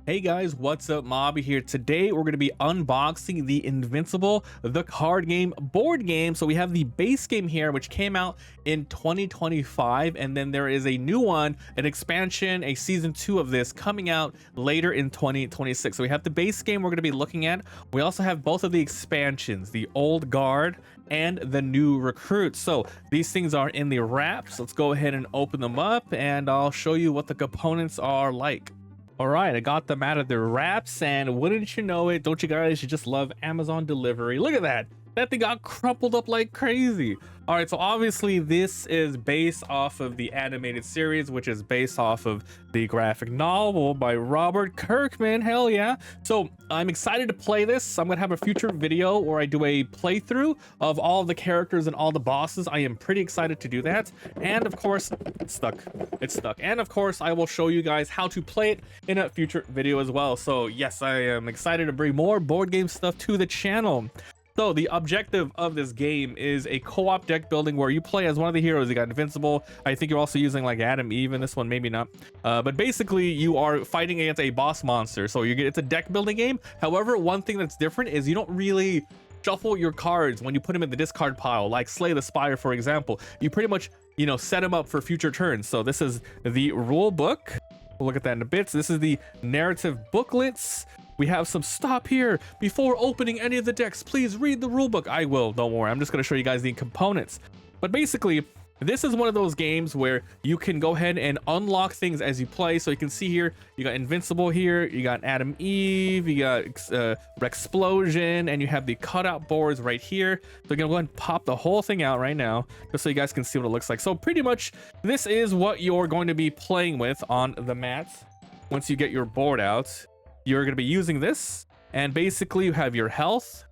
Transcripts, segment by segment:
Hey guys, what's up? Mobby here. Today we're going to be unboxing the Invincible The Card Game board game. So we have the base game here, which came out in 2025, and then there is a new one, an expansion, a season 2 of this coming out later in 2026. So we have the base game we're going to be looking at. We also have both of the expansions, the old guard and the new recruit. So these things are in the wraps. Let's go ahead and open them up and I'll show you what the components are like. All right, I got them out of their wraps, and wouldn't you know it, don't you guys, you just love Amazon delivery. Look at that. That thing got crumpled up like crazy. All right, so obviously this is based off of the animated series, which is based off of the graphic novel by Robert Kirkman. Hell yeah. So I'm excited to play this. I'm gonna have a future video where I do a playthrough of all the characters and all the bosses. I am pretty excited to do that. And of course, it's stuck. And of course, I will show you guys how to play it in a future video as well. So yes, I am excited to bring more board game stuff to the channel. So the objective of this game is a co-op deck building where you play as one of the heroes. You got Invincible. I think you're also using like Adam Eve in this one, maybe not. But basically you are fighting against a boss monster. So it's a deck building game. However, one thing that's different is you don't really shuffle your cards when you put them in the discard pile, like Slay the Spire, for example. You pretty much, set them up for future turns. So this is the rule book. We'll look at that in a bit. So this is the narrative booklets. We have some stop here. Before opening any of the decks, please read the rulebook. I will, don't worry. I'm just going to show you guys the components. But basically, this is one of those games where you can go ahead and unlock things as you play. So you can see here, you got Invincible here, you got Adam Eve, you got Rexplosion, and you have the cutout boards right here. So I'm going to go ahead and pop the whole thing out right now, just so you guys can see what it looks like. So pretty much, this is what you're going to be playing with on the mats. Once you get your board out, you're going to be using this, and basically you have your health,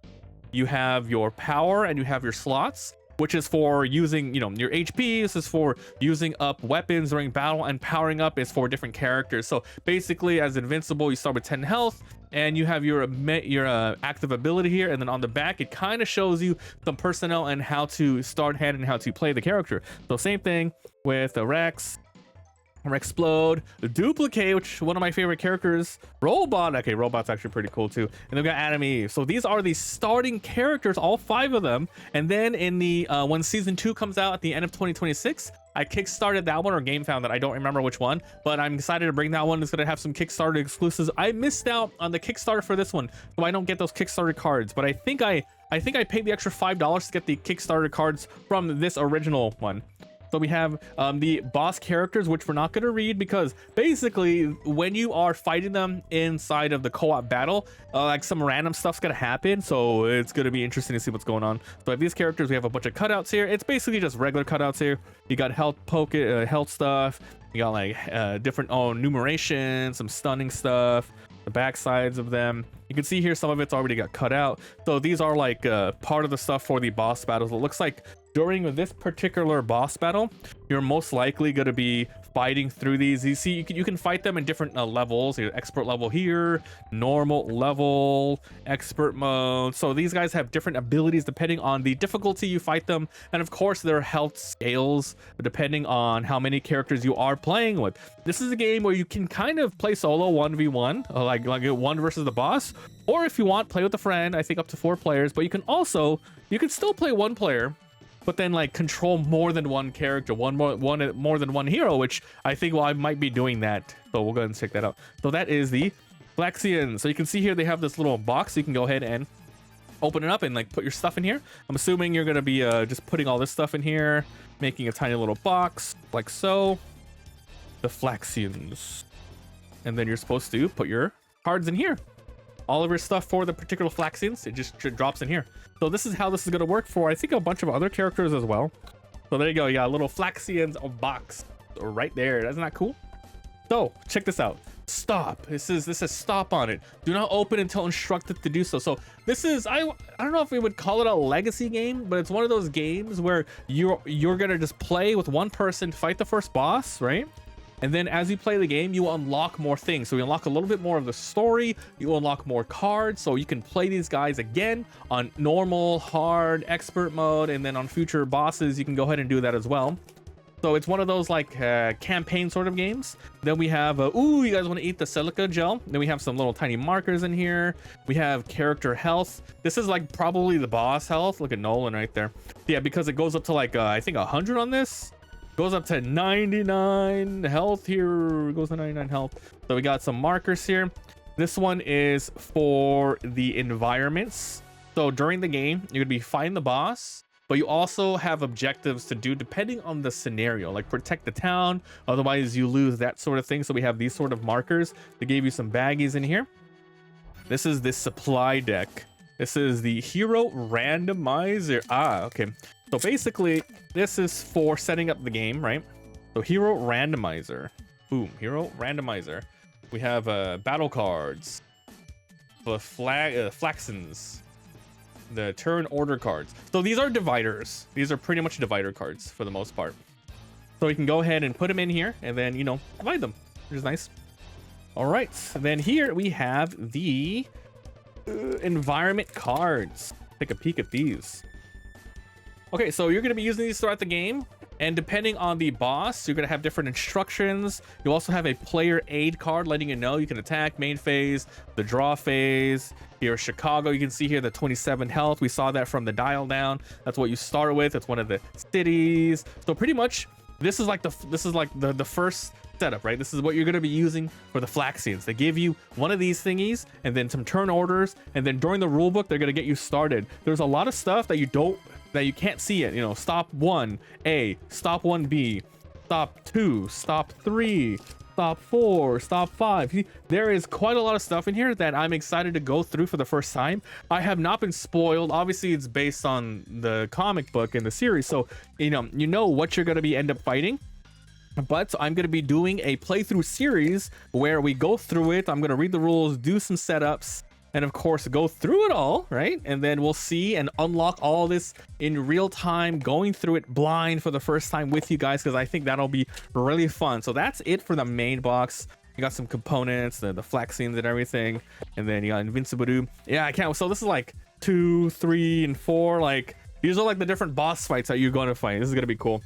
you have your power, and you have your slots, which is for using, your HP. This is for using up weapons during battle, and powering up is for different characters. So basically, as Invincible, you start with 10 health, and you have your active ability here, and then on the back, it kind of shows you some personnel and how to start hand and how to play the character. So same thing with the Splode, the Dupli-Kate, which one of my favorite characters, Robot. Okay, Robot's actually pretty cool too. And then we got Adam Eve. So these are the starting characters, all 5 of them. And then in the when season 2 comes out at the end of 2026, I kickstarted that one, or game found that, I don't remember which one, but I'm excited to bring that one. It's gonna have some Kickstarter exclusives. I missed out on the Kickstarter for this one, so I don't get those Kickstarter cards. But I think I paid the extra $5 to get the Kickstarter cards from this original one. So we have the boss characters, which we're not going to read, because basically when you are fighting them inside of the co-op battle, like some random stuff's going to happen. So it's going to be interesting to see what's going on. So we have these characters. We have a bunch of cutouts here. It's basically just regular cutouts here. You got health stuff. You got like different numeration, some stunning stuff, the back sides of them. You can see here some of it's already got cut out. So these are like part of the stuff for the boss battles. It looks like during this particular boss battle, you're most likely going to be fighting through these. You see, you can fight them in different levels. Expert level here, normal level, expert mode. So these guys have different abilities depending on the difficulty you fight them, and of course their health scales depending on how many characters you are playing with. This is a game where you can kind of play solo 1v1, like one versus the boss, or if you want, play with a friend. I think up to 4 players, but you can still play 1 player, but then like control more than one character, more than one hero, which I think, well, I might be doing that. So we'll go ahead and check that out. So that is the Flaxians. So you can see here they have this little box. You can go ahead and open it up and like put your stuff in here. I'm assuming you're gonna be just putting all this stuff in here, making a tiny little box like so. The Flaxians, and then you're supposed to put your cards in here. All of your stuff for the particular Flaxians, it just drops in here. So this is how this is going to work for, I think, a bunch of other characters as well. So there you go. You got a little Flaxians box right there. Isn't that cool? So check this out. Stop. This is stop on it. Do not open until instructed to do so. So this is, I don't know if we would call it a legacy game, but it's one of those games where you're going to just play with one person, fight the first boss, right? And then as you play the game, you unlock more things. So you unlock a little bit more of the story. You unlock more cards. So you can play these guys again on normal, hard, expert mode. And then on future bosses, you can go ahead and do that as well. So it's one of those like campaign sort of games. Then we have, ooh, you guys want to eat the silica gel? Then we have some little tiny markers in here. We have character health. This is like probably the boss health. Look at Nolan right there. Yeah, because it goes up to like, I think 100 on this. Goes up to 99 health here. It goes to 99 health. So we got some markers here. This one is for the environments. So during the game, you're gonna be fighting the boss, but you also have objectives to do depending on the scenario, like protect the town, otherwise you lose, that sort of thing. So we have these sort of markers. They gave you some baggies in here. This is the supply deck. This is the hero randomizer. Okay. So basically, this is for setting up the game, right? So hero randomizer. Boom, hero randomizer. We have battle cards, the flaxens, the turn order cards. So these are dividers. These are pretty much divider cards for the most part. So you can go ahead and put them in here and then, you know, divide them, which is nice. All right, and then here we have the environment cards. Take a peek at these. Okay, so you're gonna be using these throughout the game, and depending on the boss, you're gonna have different instructions. You also have a player aid card letting you know you can attack main phase, the draw phase. Here, Chicago, you can see here the 27 health. We saw that from the dial down. That's what you start with. It's one of the cities. So pretty much, this is like the first setup, right? This is what you're gonna be using for the Flaxians. They give you one of these thingies and then some turn orders, and then during the rule book, they're gonna get you started. There's a lot of stuff that you can't see it. You know, stop 1A, stop 1B, stop 2, stop 3, stop 4, stop 5. There is quite a lot of stuff in here that I'm excited to go through for the first time. I have not been spoiled. Obviously, it's based on the comic book and the series, so you know what you're gonna be end up fighting. But I'm going to be doing a playthrough series where we go through it. I'm going to read the rules, do some setups, and of course go through it all, right? And then we'll see and unlock all this in real time, going through it blind for the first time with you guys, because I think that'll be really fun. So that's it for the main box. You got some components, the flex scenes and everything, and then you got Invincible. Yeah, I can't. So this is like 2, 3, and 4. Like these are like the different boss fights that you're going to fight. This is going to be cool.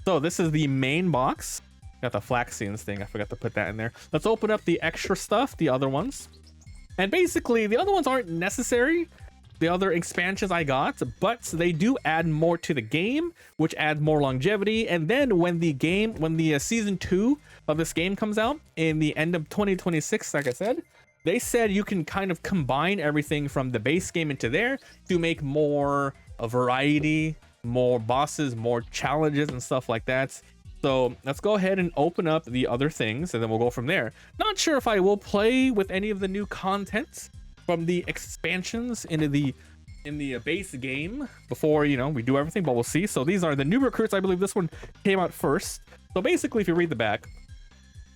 So this is the main box. Got the flax scenes thing. I forgot to put that in there. Let's open up the extra stuff, the other ones. And basically, the other ones aren't necessary, the other expansions I got, but they do add more to the game, which adds more longevity. And then when the season 2 of this game comes out in the end of 2026, like I said, they said you can kind of combine everything from the base game into there to make more a variety, more bosses, more challenges and stuff like that. So let's go ahead and open up the other things and then we'll go from there. Not sure if I will play with any of the new content from the expansions in the base game before, you know, we do everything, but we'll see. So these are the new recruits. I believe this one came out first. So basically, if you read the back,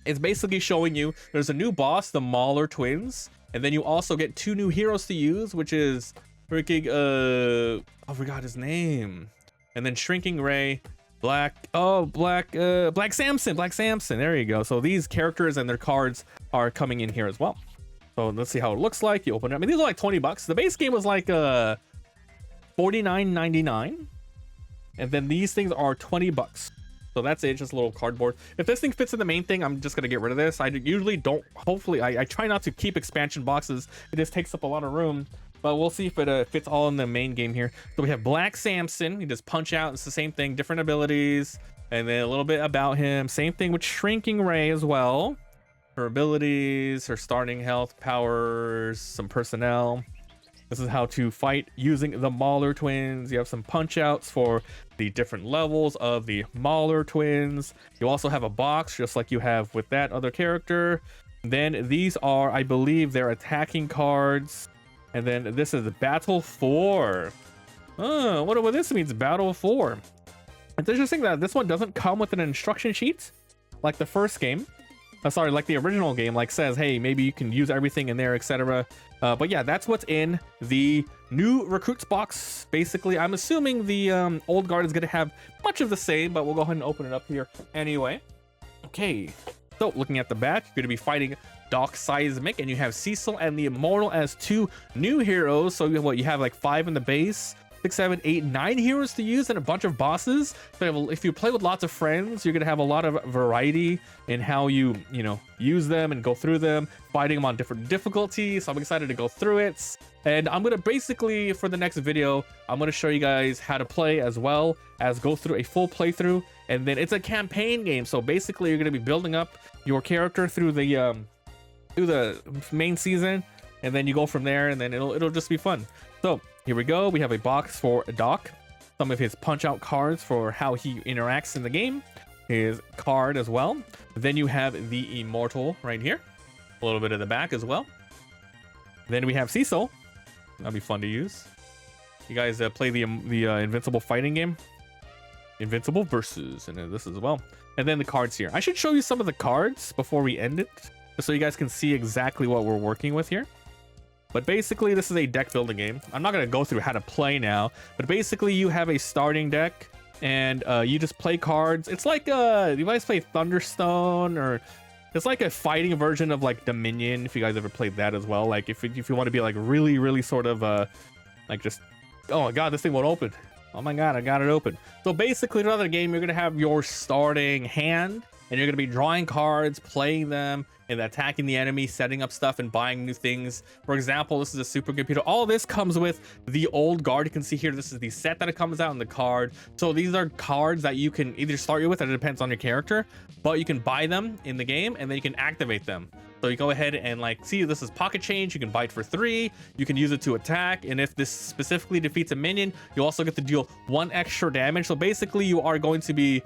it's basically showing you there's a new boss, the Mauler twins, and then you also get 2 new heroes to use, which is freaking I forgot his name. And then Shrinking Ray, Black Samson. There you go. So these characters and their cards are coming in here as well. So let's see how it looks like. You open it. I mean, these are like $20. The base game was like $49.99, and then these things are $20. So that's it, just a little cardboard. If this thing fits in the main thing, I'm just gonna get rid of this. I usually don't. Hopefully, I try not to keep expansion boxes. It just takes up a lot of room. But we'll see if it fits all in the main game here. So we have Black Samson. He just punch out. It's the same thing, different abilities. And then a little bit about him. Same thing with Shrinking Ray as well. Her abilities, her starting health, powers, some personnel. This is how to fight using the Mauler twins. You have some punch outs for the different levels of the Mauler twins. You also have a box just like you have with that other character. Then these are, I believe, they're attacking cards. And then this is Battle 4. Oh, what this means, Battle 4. It's interesting that this one doesn't come with an instruction sheet like the first game. Sorry, like the original game, like says, hey, maybe you can use everything in there, etc. But yeah, that's what's in the new recruits box. Basically, I'm assuming the old guard is going to have much of the same, but we'll go ahead and open it up here anyway. Okay, so looking at the back, you're going to be fighting Doc Seismic, and you have Cecil and the Immortal as 2 new heroes. So you have like 5 in the base, 6, 7, 8, 9 heroes to use and a bunch of bosses. So if you play with lots of friends, you're gonna have a lot of variety in how you use them and go through them, fighting them on different difficulties. So I'm excited to go through it. And I'm gonna basically, for the next video, I'm gonna show you guys how to play as well as go through a full playthrough. And then it's a campaign game, so basically you're gonna be building up your character through the main season, and then you go from there, and then it'll just be fun. So here we go. We have a box for Doc, some of his punch out cards for how he interacts in the game, his card as well. Then you have the Immortal right here, a little bit of the back as well. Then we have Cecil. That'll be fun to use. You guys play the Invincible fighting game, Invincible versus, and this as well. And then the cards here. I should show you some of the cards before we end it, so you guys can see exactly what we're working with here. But basically, this is a deck building game. I'm not going to go through how to play now, but basically you have a starting deck, and you just play cards. It's like, you guys play Thunderstone, or it's like a fighting version of like Dominion, if you guys ever played that as well. Like if you want to be like really sort of like just, oh my god, this thing won't open. Oh my god, I got it open. So basically, another game, you're going to have your starting hand, and you're going to be drawing cards, playing them, and attacking the enemy, setting up stuff, and buying new things. For example, this is a supercomputer. All this comes with the old guard. You can see here, this is the set that it comes out in the card. So these are cards that you can either start you with, and it depends on your character, but you can buy them in the game, and then you can activate them. So you go ahead and like, see, this is pocket change. You can buy it for 3. You can use it to attack. And if this specifically defeats a minion, you also get to deal 1 extra damage. So basically you are going to be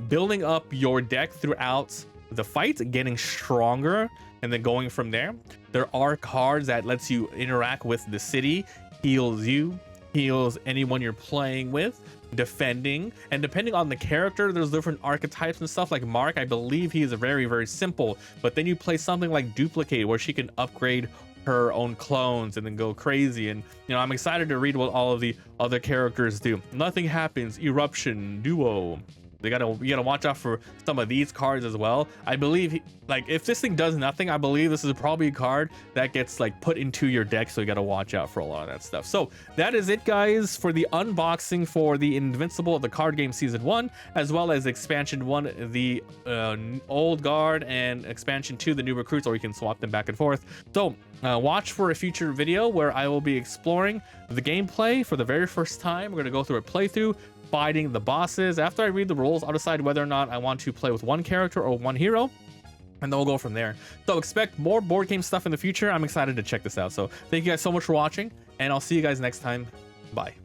building up your deck throughout the fight, getting stronger, and then going from there. There are cards that lets you interact with the city, heals you, heals anyone you're playing with, defending, and depending on the character, there's different archetypes and stuff. Like Mark, I believe he is very simple, but then you play something like Dupli-Kate, where she can upgrade her own clones and then go crazy. And I'm excited to read what all of the other characters do. Nothing happens, eruption, duo. You gotta watch out for some of these cards as well. I believe like if this thing does nothing, I believe this is probably a card that gets like put into your deck, so you gotta watch out for a lot of that stuff. So that is it, guys, for the unboxing for the Invincible the Card Game Season 1, as well as Expansion 1, the old guard, and Expansion 2, the new recruits, or you can swap them back and forth. So watch for a future video where I will be exploring the gameplay for the very first time. We're gonna go through a playthrough, fighting the bosses. After I read the rules, I'll decide whether or not I want to play with 1 character or 1 hero, and then we'll go from there. So expect more board game stuff in the future. I'm excited to check this out. So thank you guys so much for watching, and I'll see you guys next time. Bye.